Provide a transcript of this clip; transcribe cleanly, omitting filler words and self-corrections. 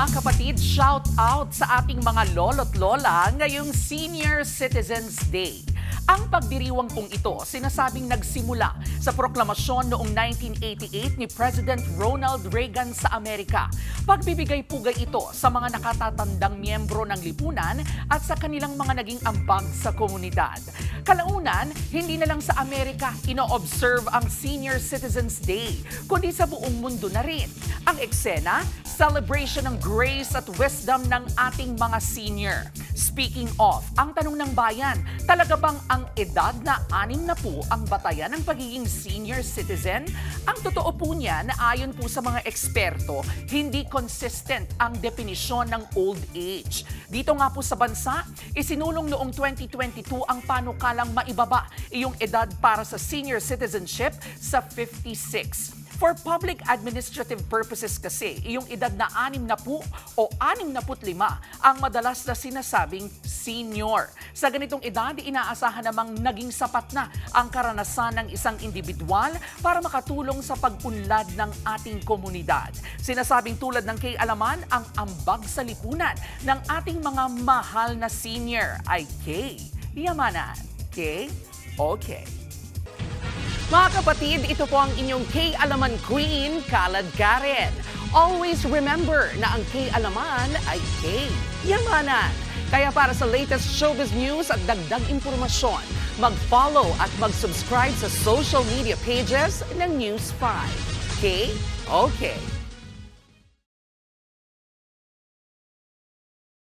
Mga kapatid, shout out sa ating mga lolo't lola ngayong Senior Citizens Day. Ang pagdiriwang pong ito, sinasabing nagsimula sa proklamasyon noong 1988 ni President Ronald Reagan sa Amerika. Pagbibigay-pugay ito sa mga nakatatandang miyembro ng lipunan at sa kanilang mga naging ambag sa komunidad. Kalaunan, hindi na lang sa Amerika ino-observe ang Senior Citizens Day, kundi sa buong mundo na rin. Ang eksena, celebration ng grace at wisdom ng ating mga senior. Speaking of, ang tanong ng bayan, talaga bang ang edad na 60 ang batayan ng pagiging senior citizen? Ang totoo po niya na ayon po sa mga eksperto, hindi consistent ang definisyon ng old age. Dito nga po sa bansa, isinulong noong 2022 ang panukalang maibaba iyong edad para sa senior citizenship sa 56. For public administrative purposes kasi, iyong edad na 60 o 65 ang madalas na sinasabing senior. Sa ganitong edad, inaasahan namang naging sapat na ang karanasan ng isang individual para makatulong sa pag-unlad ng ating komunidad. Sinasabing tulad ng K-Alaman, ang ambag sa lipunan ng ating mga mahal na senior ay K-Yamanan. Okay. Mga kapatid, ito po ang inyong K-Alaman Queen, Kalad Karen. Always remember na ang K-Alaman ay K-Yamanan. Kaya para sa latest showbiz news at dagdag impormasyon, mag-follow at mag-subscribe sa social media pages ng News 5. Okay?